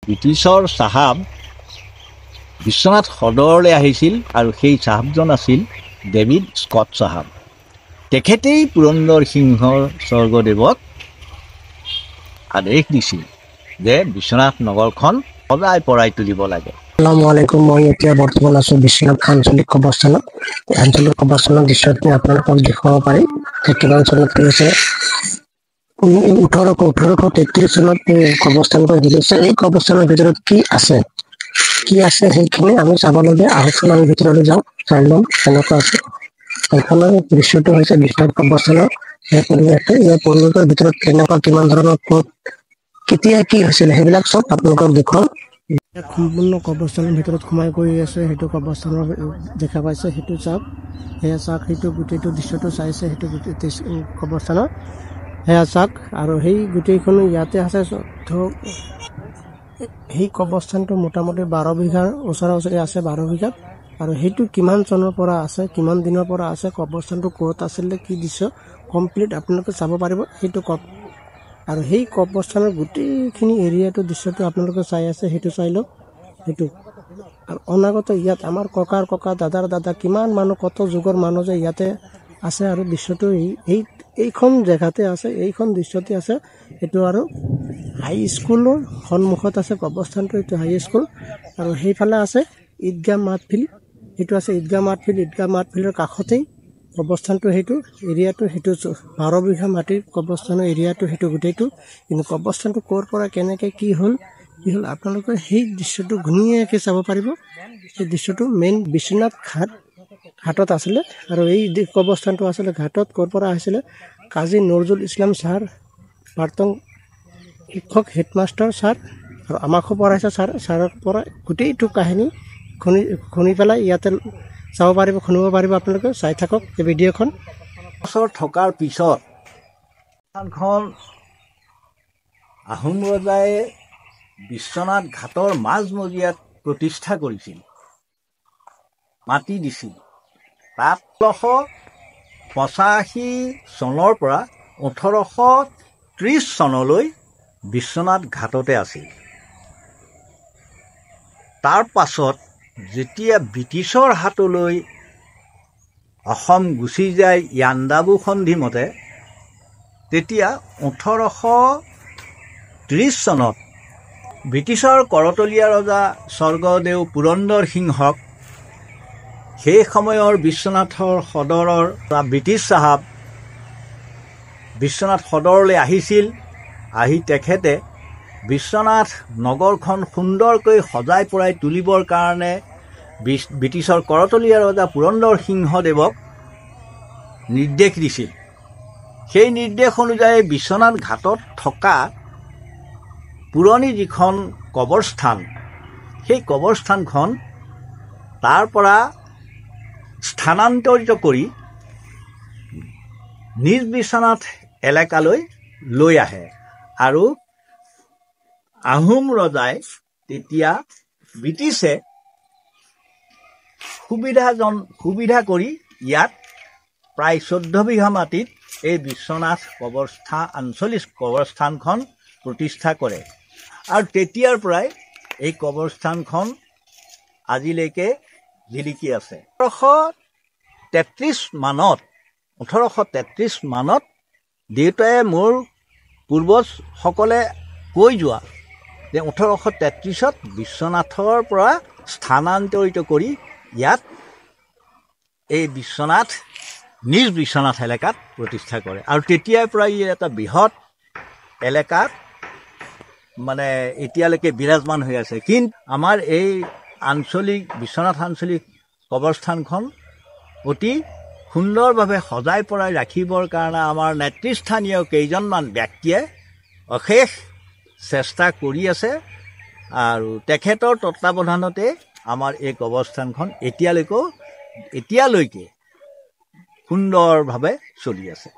ব্ৰিটিছৰ চাহাব বিশ্বনাথ সদৰলৈ আহিছিল আৰু সেই চাহাবজন আছিল ডেভিড স্কট চাহাব। তেখেতেই পুৰন্দৰ সিংহৰ স্বৰ্গদেৱক আদেশ দিছিল যে বিশ্বনাথ নগৰখন সজাই পৰাই তুলিব লাগে। আসসালামু আলাইকুম। মই এতিয়া বৰ্তমান আছোঁ বিশ্বনাথ আঞ্চলিক কবৰস্থানত। আঞ্চলিক কবৰস্থানৰ দৃশ্যটো আপোনালোকক দেখুৱাব পাৰিম। কিমান চনত হৈছে 1833 চনত কবৰস্থানটো দিছে। এই কবৰস্থানৰ ভিতৰত কি আছে সেইখিনি আমি চাবলগীয়া। আহকচোন আমি ভিতৰলৈ যাওঁ, চাই ল'ম কেনেকুৱা আছে। এইখনৰ দৃশ্যটো হৈছে বিশ্বনাথ কবৰস্থানৰ এই পৰিৱেশটো। ইয়াৰ পৰিৱেশৰ ভিতৰত কেনেকুৱা, কিমান ধৰণৰ ক'ত কেতিয়া কি হৈছিলে সেইবিলাক চব আপোনালোকক দেখুৱাম। সম্পূৰ্ণ কবৰস্থানৰ ভিতৰত সোমাই কৰি আছে। সেইটো কবৰস্থানৰ দেখা পাইছে, সেইটো চাওক, সেয়া চাওক, সেইটো গোটেইটো দৃশ্যটো চাইছে, সেইটো গোটেই কবৰস্থানৰ সেয়া চাওক। আৰু সেই গোটেইখন ইয়াতে আছে। সেই কবৰস্থানটো মোটামুটি 12 বিঘাৰ ওচৰা ওচৰি আছে, 12 বিঘাত। আৰু সেইটো কিমান চনৰ পৰা আছে, কিমান দিনৰ পৰা আছে, কবৰস্থানটো ক'ত আছিলে, কি দৃশ্য কমপ্লিট আপোনালোকে চাব পাৰিব সেইটো আৰু সেই কবৰস্থানৰ গোটেইখিনি এৰিয়াটো দৃশ্যটো আপোনালোকে চাই আছে, সেইটো চাই লওক। সেইটো আৰু অনাগত ইয়াত আমাৰ ককাৰ ককা, দাদাৰ দাদা, কিমান মানুহ, কত যুগৰ মানুহ যে ইয়াতে আছে। আৰু দৃশ্যটো এইখন জেগাতে আছে, এইখন দৃশ্যতে আছে। এইটো আৰু হাই স্কুলৰ সন্মুখত আছে কবৰস্থানটো, এইটো হাই স্কুল। আৰু সেইফালে আছে ঈদগাহ মাহফিল, সেইটো আছে ঈদগাহ মাহফিল। ঈদগাহ মাহফিলৰ কাষতেই কবৰস্থানটো, সেইটো এৰিয়াটো, সেইটো 12 বিঘা মাটিৰ কবৰস্থানৰ এৰিয়াটো, সেইটো গোটেইটো। কিন্তু কবৰস্থানটো ক'ৰ পৰা কেনেকৈ কি হ'ল আপোনালোকে সেই দৃশ্যটো ধুনীয়াকৈ চাব পাৰিব। সেই দৃশ্যটো মেইন বিশ্বনাথ ঘাটত আছিলে। আৰু এই কবৰস্থানটো আছিলে ঘাটত। ক'ৰ পৰা আহিছিলে, কাজী নজৰুল ইছলাম ছাৰ, প্ৰাক্তন শিক্ষক হেডমাষ্টাৰ ছাৰ, আৰু আমাকো পঢ়াইছে ছাৰৰ পৰা গোটেইটো কাহিনী শুনি পেলাই ইয়াতে চাব পাৰিব, শুনিব পাৰিব। আপোনালোকে চাই থাকক এই ভিডিঅ'খন। বছৰ থকাৰ পিছত স্থানখন আহোম ৰজাই বিশ্বনাথ ঘাটৰ মাজমজিয়াত প্ৰতিষ্ঠা কৰিছিল, মাটি দিছিল। তাত 1885 চনৰ পৰা 1830 চনলৈ বিশ্বনাথ ঘাটতে আছিল। তাৰ পাছত যেতিয়া ব্ৰিটিছৰ হাতলৈ অসম গুচি যায় ইয়াণ্ডাবু সন্ধি মতে, তেতিয়া 1830 চনত ব্ৰিটিছৰ কৰতলীয়া ৰজা স্বৰ্গদেউ পুৰন্দৰ সিংহক সেই সময়ৰ বিশ্বনাথৰ সদৰৰ ব্ৰিটিছ চাহাব বিশ্বনাথ সদৰলৈ আহিছিল। আহি তেখেতে বিশ্বনাথ নগৰখন সুন্দৰকৈ সজাই পৰাই তুলিবৰ কাৰণে ব্ৰিটিছৰ কৰতলীয়া ৰজা পুৰন্দৰ সিংহদেৱক নিৰ্দেশ দিছিল। সেই নিৰ্দেশ অনুযায়ী বিশ্বনাথ ঘাটত থকা পুৰণি যিখন কবৰস্থান, সেই কবৰস্থানখন তাৰ পৰা স্থানান্তৰিত কৰি নিজ বিশ্বনাথ এলেকালৈ লৈ আহে। আৰু আহোম ৰজাই তেতিয়া ব্ৰিটিছে সুবিধা কৰি ইয়াত প্ৰায় 14 বিঘা মাটিত এই বিশ্বনাথ আঞ্চলিক কবৰস্থানখন প্ৰতিষ্ঠা কৰে। আৰু তেতিয়াৰ পৰাই এই কবৰস্থানখন আজিলৈকে জিলিকি আছে। 1833 মানত দেউতাই মোৰ পূৰ্বজসকলে কৈ যোৱা যে 1833ত বিশ্বনাথৰ পৰা স্থানান্তৰিত কৰি ইয়াত এই নিজ বিশ্বনাথ এলেকাত প্ৰতিষ্ঠা কৰে। আৰু তেতিয়াৰ পৰা ই এটা বৃহৎ এলেকাত এতিয়ালৈকে বিৰাজমান হৈ আছে। কিন্তু আমাৰ এই বিশ্বনাথ আঞ্চলিক কবৰস্থানখন অতি সুন্দৰভাৱে সজাই পৰাই ৰাখিবৰ কাৰণে আমাৰ নেতৃস্থানীয় কেইজনমান ব্যক্তিয়ে অশেষ চেষ্টা কৰি আছে। আৰু তেখেতৰ তত্বাৱধানতে আমাৰ এই কবৰস্থানখন এতিয়ালৈকে সুন্দৰভাৱে চলি আছে।